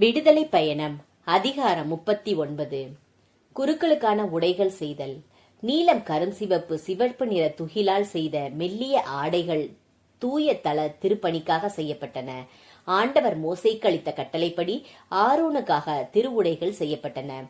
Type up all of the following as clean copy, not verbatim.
விடுதலை பயணம் அதிகாரம் 39. குருக்களுக்கான உடைகள் செய்தல். நீலம் கரும் சிவப்பு சிவப்பு நிற துகிலால் செய்த மெல்லிய ஆடைகள் தூய தள திருப்பணிக்காக செய்யப்பட்டன. ஆண்டவர் மோசேக்கு அளித்த கட்டளைப்படி ஆரோனுக்காக திருவுடைகள் செய்யப்பட்டன.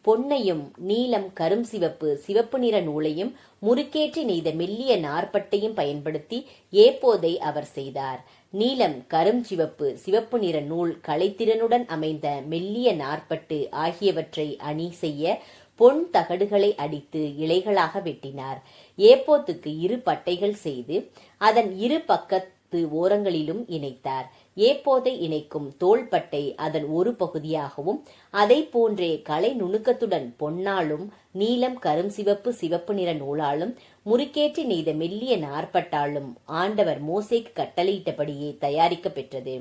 பொன்னையும் நீலம் கரும் சிவப்பு சிவப்பு நிற நூலையும் முறுக்கேற்றி நெய்த மெல்லிய நார்பட்டையும் பயன்படுத்தி ஏப்போதை அவர் செய்தார். நீலம் கரும் சிவப்பு சிவப்பு நிற நூல் கலைத்திறனுடன் அமைந்த மெல்லிய நார்பட்டு ஆகியவற்றை அணி செய்ய பொன் தகடுகளை அடித்து இலைகளாக வெட்டினார். ஏப்போத்துக்கு 2 பட்டைகள் செய்து அதன் 2 பக்கத்து ஓரங்களிலும் இணைத்தார். ஏப்போதை இணைக்கும் தோள்பட்டை அதன் ஒரு பகுதியாகவும் அதை போன்றே கலை நுணுக்கத்துடன் பொன்னாலும் நீலம் கரும் சிவப்பு சிவப்பு நிற நூலாலும் முறுக்கேற்றி நெய்த மெல்லிய நார்பட்டாலும் ஆண்டவர் மோசேக்கு கட்டளையிட்டபடியே தயாரிக்க பெற்றது.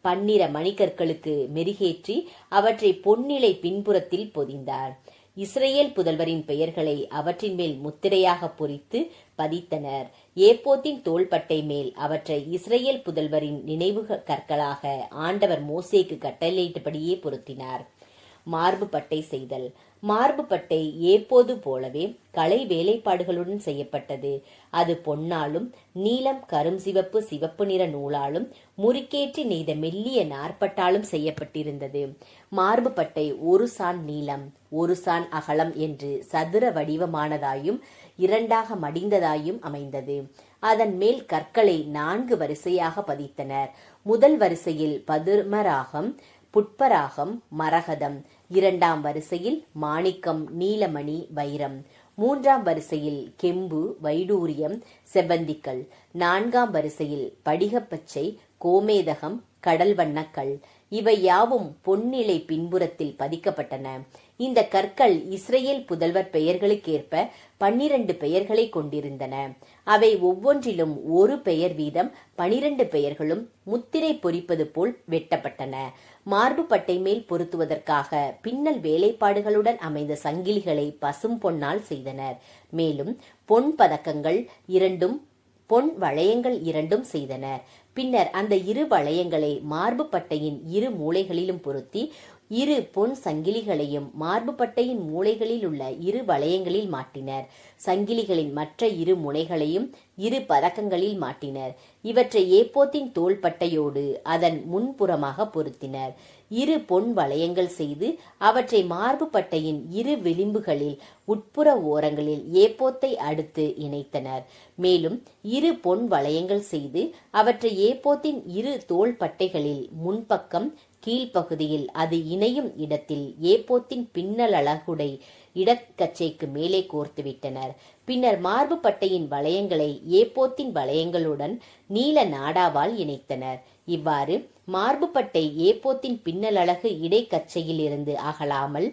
12 மணிக்கற்களுக்கு மெருகேற்றி அவற்றை பொன்னிலை பின்புறத்தில் பொதிந்தார். இஸ்ரேல் புதல்வரின் பெயர்களை அவற்றின் மேல் முத்திரையாக பொறித்து பதித்தனர். ஏப்போத்தின் தோள்பட்டை மேல் அவற்றை இஸ்ரேல் புதல்வரின் நினைவு கற்களாக ஆண்டவர் மோசேக்கு கட்டளையிட்டபடியே பொருத்தினார். மார்பு பட்டை செய்தல். மார்பு பட்டை ஏப்போது போலவே கலை வேலைப்பாடுகளுடன் செய்யப்பட்டது. அது பொன்னாலும் நீலம் கரும் சிவப்பு சிவப்பு நிற நூலாலும் முறுக்கேற்றி நெய்த மெல்லிய நார்பட்டாலும் செய்யப்பட்டிருந்தது. மார்பு பட்டை 1 சாண் நீளம் 1 சாண் அகலம் என்று சதுர வடிவமானதாயும் 2ஆக மடிந்ததாயும் அமைந்தது. அதன் மேல் கற்களை 4 வரிசையாக பதித்தனர். முதல் வரிசையில் பதுமராகம், புட்பராகம், மரகதம். 2ஆம் வரிசையில் மாணிக்கம், நீலமணி, வைரம். 3ஆம் வரிசையில் கெம்பு, வைடூரியம், செவ்வந்திக்கல். 4ஆம் வரிசையில் படிகப்பச்சை, கோமேதகம், கடல் வண்ணக்கல். இவை யாவும் பொன்னிலை பின்புறத்தில் பதிக்கப்பட்டன. இந்த கற்கள் இஸ்ரேல் புதல்வர் பெயர்களுக்கேற்ப 12 பெயர்களை கொண்டிருந்தன. அவை ஒவ்வொன்றிலும் 1 பெயர் வீதம் 12 பெயர்களும் முத்திரை பொறிப்பது போல் வெட்டப்பட்டன. மார்பு பட்டை மேல் பொருத்துவதற்காக பின்னல் வேலைப்பாடுகளுடன் அமைந்த சங்கிலிகளை பசும் பொன்னால் செய்தனர். மேலும் பொன் பதக்கங்கள் 2ம் பொன் வளையங்கள் 2ம் செய்தனர். பின்னர் அந்த 2 வளையங்களை மார்பு பட்டையின் 2 மூலைகளிலும் பொருத்தி 2 பொன் சங்கிலிகளையும் மார்பு பட்டையின் மூலைகளில் உள்ள 2 வளையங்களில் மாட்டினர். சங்கிலிகளின் மற்ற 2 முனைகளையும் 2 பதக்கங்களில் மாட்டினர். இவற்றை ஏப்போத்தின் தோள்பட்டையோடு அதன் முன்புறமாக பொருத்தினர். 2 பொன் வளையங்கள் செய்து அவற்றை மார்பு பட்டையின் 2 விளிம்புகளில் உட்புற ஓரங்களில் ஏப்போத்தை அடுத்து இணைத்தனர். மேலும் 2 பொன் வளையங்கள் செய்து அவற்றை ஏப்போத்தின் 2 தோள்பட்டைகளில் முன்பக்கம் கீழ்ப்பகுதியில் அது இணையும் இடத்தில் ஏப்போத்தின் பின்னலழகுடை இடக்கச்சைக்கு மேலே கோர்த்துவிட்டனர். பின்னர் மார்பு பட்டையின் வளையங்களை ஏப்போத்தின் வளையங்களுடன் நீல நாடாவால் இணைத்தனர். இவ்வாறு மார்பு பட்டை ஏப்போத்தின் பின்னலழகு இடைக்கச்சையில் இருந்து அகலாமல்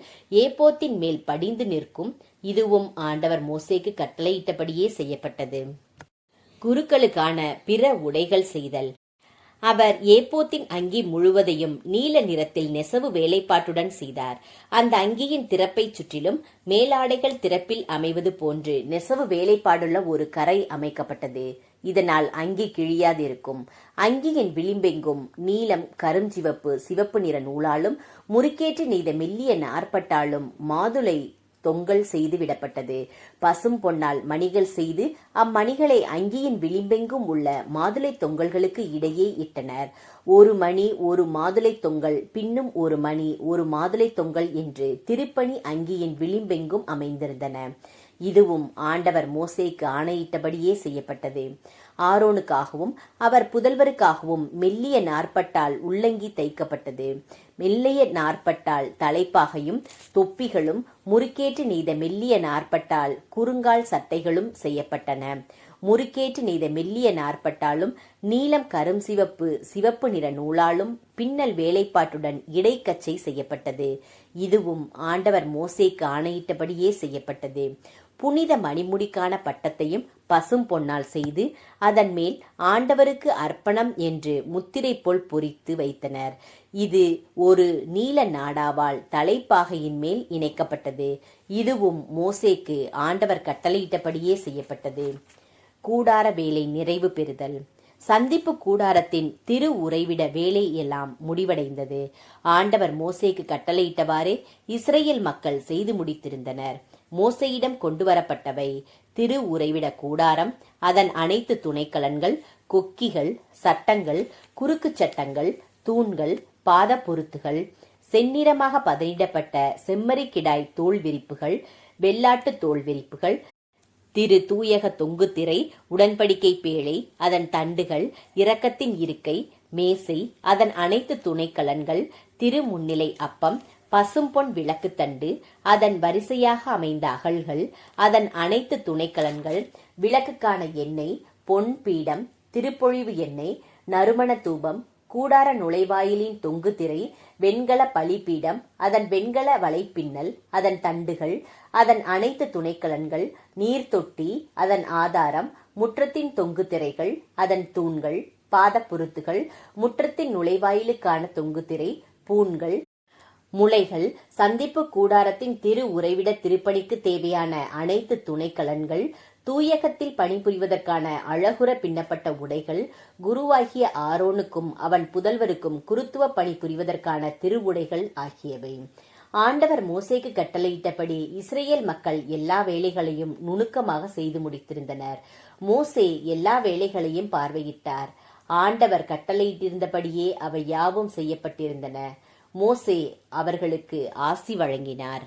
ஏப்போத்தின் மேல் படிந்து நிற்கும். இதுவும் ஆண்டவர் மோசேக்கு கட்டளையிட்டபடியே செய்யப்பட்டது. குருக்களுக்கான பிற உடைகள் செய்தல். அவர் ஏப்போத்தின் அங்கி முழுவதையும் நீல நிறத்தில் நெசவு வேலைப்பாட்டுடன் செய்தார். அந்த அங்கியின் திறப்பை சுற்றிலும் மேலாடைகள் திறப்பில் அமைவது போன்று நெசவு வேலைப்பாடுள்ள ஒரு கரை அமைக்கப்பட்டது. இதனால் அங்கி கிழியாதிருக்கும். அங்கியின் விளிம்பெங்கும் நீலம் கரும் சிவப்பு சிவப்பு நிற நூலாலும் முறுக்கேற்றி நெய்த மெல்லிய நார்பட்டாலும் மாதுளை தொங்கல் செய்து விடப்பட்டது. பசும் பொன்னால் மணிகள் செய்து அம்மணிகளை அங்கியின் விளிம்பெங்கும் உள்ள மாதுளை தொங்கல்களுக்கு இடையே இட்டனர். 1 மணி 1 மாதுளை தொங்கல், பின்னும் 1 மணி 1 மாதுளை தொங்கல் என்று திருப்பணி அங்கியின் விளிம்பெங்கும் அமைந்திருந்தன. இதுவும் ஆண்டவர் மோசேக்கு ஆணையிட்டபடியே செய்யப்பட்டது. ஆரோனுக்காகவும் அவர் புதல்வருக்காகவும் மெல்லிய நார்பட்டால் உள்ளங்கி தைக்கப்பட்டது. மெல்லிய நார்பட்டால் தலைப்பாகையும் தொப்பிகளும் முறுக்கேற்று நெய்த மெல்லிய நார்பட்டால் குறுங்கால் சட்டைகளும் செய்யப்பட்டன. முறுக்கேற்று நெய்த மெல்லிய நார்பட்டாலும் நீலம் கரும் சிவப்பு சிவப்பு நிற நூலாலும் பின்னல் வேலைப்பாட்டுடன் இடைக்கச்சை செய்யப்பட்டது. இதுவும் ஆண்டவர் மோசேக்கு ஆணையிட்டபடியே செய்யப்பட்டது. புனித மணிமுடிக்கான பட்டத்தையும் பசும் பொன்னால் செய்து அதன் மேல் ஆண்டவருக்கு அர்ப்பணம் என்று முத்திரை போல் பொறித்து வைத்தனர். இது ஒரு நீல நாடாவால் தலைப்பாகையின் மேல் இணைக்கப்பட்டது. இதுவும் மோசேக்கு ஆண்டவர் கட்டளையிட்டபடியே செய்யப்பட்டது. கூடார வேலை நிறைவு பெறுதல். சந்திப்பு கூடாரத்தின் திரு உறைவிட வேலை எல்லாம் முடிவடைந்தது. ஆண்டவர் மோசேக்கு கட்டளையிட்டவாறே இஸ்ரேல் மக்கள் செய்து முடித்திருந்தனர். மோசேயிடம் கொண்டு வரப்பட்டவை திரு உறைவிட கூடாரம், அதன் அனைத்து துணைக்கலன்கள், கொக்கிகள், சட்டங்கள், குறுக்கு சட்டங்கள், தூண்கள், பாத பொருத்துகள், செந்நிறமாக பதனிடப்பட்ட செம்மறிக்கிடாய் தோல் விரிப்புகள், வெள்ளாட்டு தோல் விரிப்புகள், திரு தூயக தொங்கு திரை, உடன்படிக்கை பேழை, அதன் தண்டுகள், இரக்கத்தின் இருக்கை, மேசை, அதன் அனைத்து துணைக்கலன்கள், திரு முன்னிலை அப்பம், பசும்பொன் விளக்கு தண்டு, அதன் வரிசையாக அமைந்த அகல்கள், அதன் அனைத்து துணைக்கலன்கள், விளக்குக்கான எண்ணெய், பொன் பீடம், திருப்பொழிவு எண்ணெய், நறுமண தூபம், கூடார நுழைவாயிலின் தொங்கு திரை, வெண்கல பலிபீடம், அதன் வெண்கல வலைப்பின்னல், அதன் தண்டுகள், அதன் அனைத்து துணைக்கலன்கள், நீர்த்தொட்டி, அதன் ஆதாரம், முற்றத்தின் தொங்கு திரைகள், அதன் தூண்கள், பாத பொருத்துகள், முற்றத்தின் நுழைவாயிலுக்கான தொங்கு திரை, பூண்கள், முளைகள், சந்திப்பு கூடாரத்தின் திரு உறைவிட திருப்பணிக்கு தேவையான அனைத்து துணைக்கலன்கள், தூயகத்தில் பணிபுரிவதற்கான அழகுற பின்னப்பட்ட உடைகள், குருவாகிய ஆரோனுக்கும் அவன் புதல்வருக்கும் குருத்துவ பணி புரிவதற்கான திருவுடைகள் ஆகியவை. ஆண்டவர் மோசேக்கு கட்டளையிட்டபடி இஸ்ரேல் மக்கள் எல்லா வேலைகளையும் நுணுக்கமாக செய்து முடித்திருந்தனர். மோசே எல்லா வேலைகளையும் பார்வையிட்டார். ஆண்டவர் கட்டளையிட்டிருந்தபடியே அவை யாவும் செய்யப்பட்டிருந்தன. மோசே அவர்களுக்கு ஆசி வழங்கினார்.